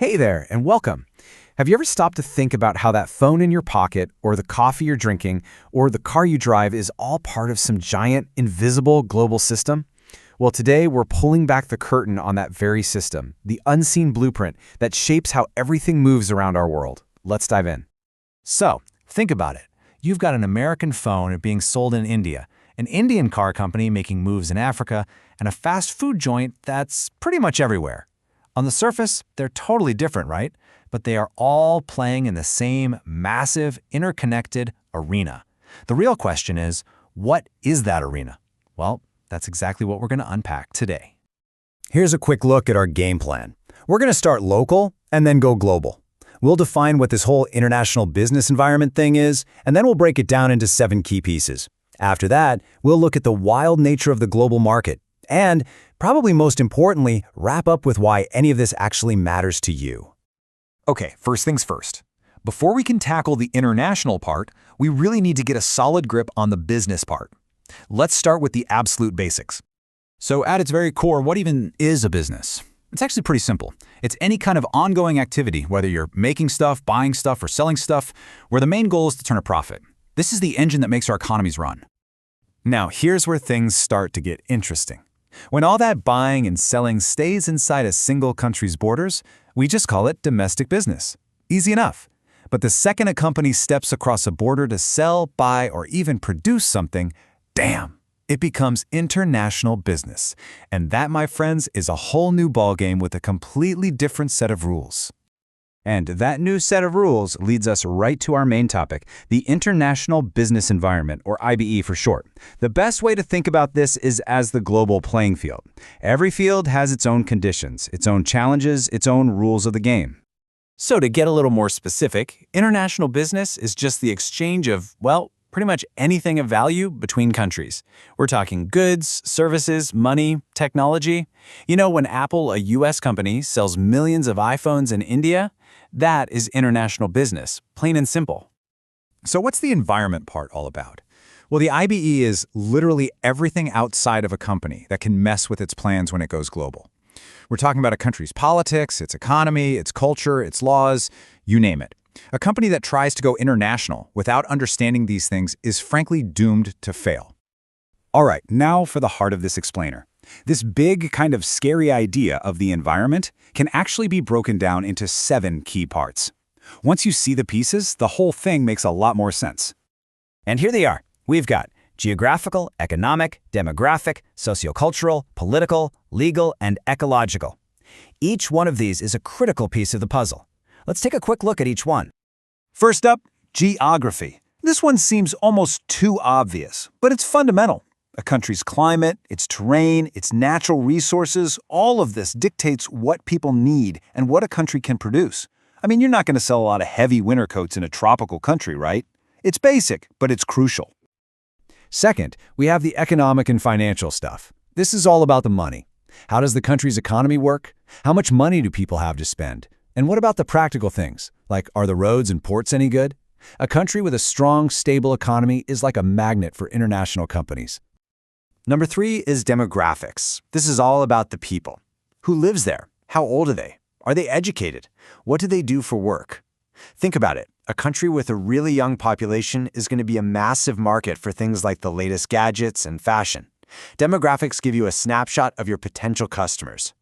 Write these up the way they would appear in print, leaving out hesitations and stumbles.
Hey there, and welcome. Have you ever stopped to think about how that phone in your pocket, or the coffee you're drinking, or the car you drive is all part of some giant, invisible global system? Well, today we're pulling back the curtain on that very system, the unseen blueprint that shapes how everything moves around our world. Let's dive in. So, think about it. You've got an American phone being sold in India, an Indian car company making moves in Africa, and a fast food joint that's pretty much everywhere. On the surface, they're totally different, right? But they are all playing in the same massive, interconnected arena. The real question is, what is that arena? Well, that's exactly what we're going to unpack today. Here's a quick look at our game plan. We're going to start local and then go global. We'll define what this whole international business environment thing is, and then we'll break it down into 7 key pieces. After that, we'll look at the wild nature of the global market, and, probably most importantly, wrap up with why any of this actually matters to you. Okay, first things first. Before we can tackle the international part, we really need to get a solid grip on the business part. Let's start with the absolute basics. So at its very core, what even is a business? It's actually pretty simple. It's any kind of ongoing activity, whether you're making stuff, buying stuff, or selling stuff, where the main goal is to turn a profit. This is the engine that makes our economies run. Now, here's where things start to get interesting. When all that buying and selling stays inside a single country's borders, we just call it domestic business. Easy enough. But the second a company steps across a border to sell, buy, or even produce something, damn, it becomes international business. And that, my friends, is a whole new ballgame with a completely different set of rules. And that new set of rules leads us right to our main topic, the International Business Environment, or IBE for short. The best way to think about this is as the global playing field. Every field has its own conditions, its own challenges, its own rules of the game. So to get a little more specific, international business is just the exchange of, well, pretty much anything of value between countries. We're talking goods, services, money, technology. You know, when Apple, a US company, sells millions of iPhones in India, that is international business, plain and simple. So what's the environment part all about? Well, the IBE is literally everything outside of a company that can mess with its plans when it goes global. We're talking about a country's politics, its economy, its culture, its laws, you name it. A company that tries to go international without understanding these things is frankly doomed to fail. All right, now for the heart of this explainer. This big, kind of scary idea of the environment can actually be broken down into 7 key parts. Once you see the pieces, the whole thing makes a lot more sense. And here they are. We've got geographical, economic, demographic, socio-cultural, political, legal, and ecological. Each one of these is a critical piece of the puzzle. Let's take a quick look at each one. First up, geography. This one seems almost too obvious, but it's fundamental. A country's climate, its terrain, its natural resources, all of this dictates what people need and what a country can produce. I mean, you're not going to sell a lot of heavy winter coats in a tropical country, right? It's basic, but it's crucial. Second, we have the economic and financial stuff. This is all about the money. How does the country's economy work? How much money do people have to spend? And what about the practical things, like are the roads and ports any good? A country with a strong, stable economy is like a magnet for international companies. Number 3 is demographics. This is all about the people. Who lives there? How old are they? Are they educated? What do they do for work? Think about it. A country with a really young population is going to be a massive market for things like the latest gadgets and fashion. Demographics give you a snapshot of your potential customers.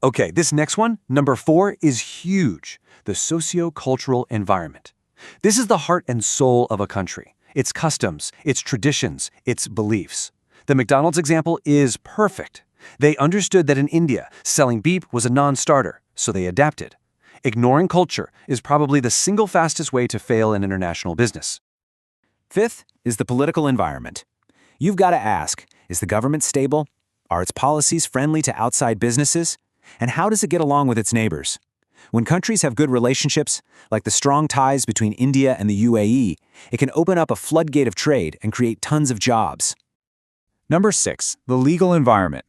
Okay, this next one, number 4, is huge. The socio-cultural environment. This is the heart and soul of a country. Its customs, its traditions, its beliefs. The McDonald's example is perfect. They understood that in India, selling beep was a non-starter, so they adapted. Ignoring culture is probably the single fastest way to fail in international business. Fifth is the political environment. You've got to ask, is the government stable? Are its policies friendly to outside businesses? And how does it get along with its neighbors? When countries have good relationships, like the strong ties between India and the UAE, it can open up a floodgate of trade and create tons of jobs. Number 6, the legal environment.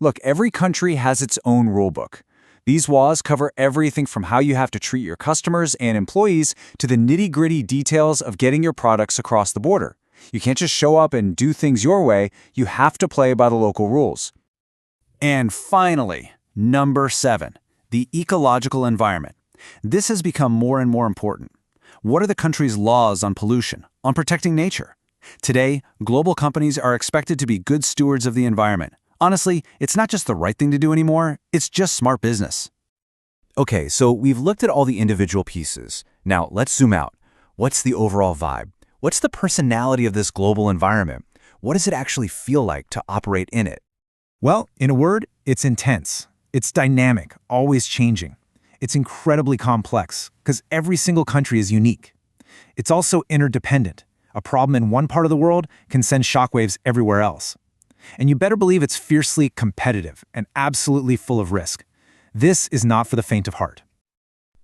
Look, every country has its own rulebook. These laws cover everything from how you have to treat your customers and employees to the nitty-gritty details of getting your products across the border. You can't just show up and do things your way. You have to play by the local rules. And finally, number 7, The ecological environment. This has become more and more important. What are the country's laws on pollution, on protecting nature? Today, global companies are expected to be good stewards of the environment. Honestly, it's not just the right thing to do anymore, it's just smart business. Okay, so we've looked at all the individual pieces. Now, let's zoom out. What's the overall vibe? What's the personality of this global environment? What does it actually feel like to operate in it? Well, in a word, it's intense. It's dynamic, always changing. It's incredibly complex, because every single country is unique. It's also interdependent. A problem in one part of the world can send shockwaves everywhere else. And you better believe it's fiercely competitive and absolutely full of risk. This is not for the faint of heart.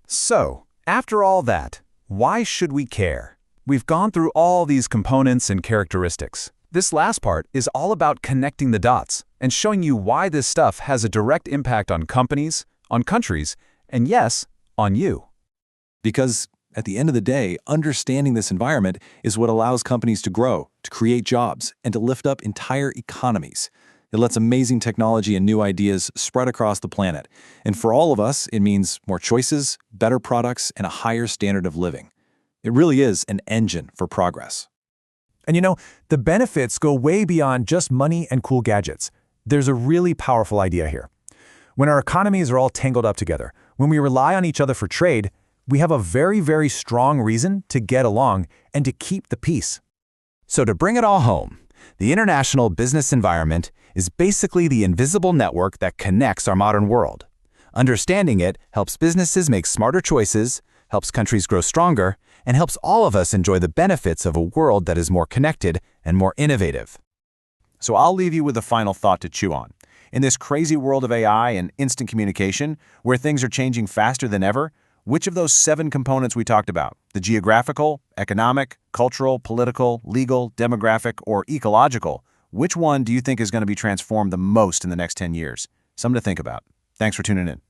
So, after all that, why should we care? We've gone through all these components and characteristics. This last part is all about connecting the dots and showing you why this stuff has a direct impact on companies, on countries, and yes, on you. Because at the end of the day, understanding this environment is what allows companies to grow, to create jobs, and to lift up entire economies. It lets amazing technology and new ideas spread across the planet. And for all of us, it means more choices, better products, and a higher standard of living. It really is an engine for progress. And you know, the benefits go way beyond just money and cool gadgets. There's a really powerful idea here. When our economies are all tangled up together, when we rely on each other for trade, we have a very, very strong reason to get along and to keep the peace. So to bring it all home, the international business environment is basically the invisible network that connects our modern world. Understanding it helps businesses make smarter choices, helps countries grow stronger, and helps all of us enjoy the benefits of a world that is more connected and more innovative. So I'll leave you with a final thought to chew on. In this crazy world of AI and instant communication, where things are changing faster than ever, which of those 7 components we talked about, the geographical, economic, cultural, political, legal, demographic, or ecological, which one do you think is going to be transformed the most in the next 10 years? Something to think about. Thanks for tuning in.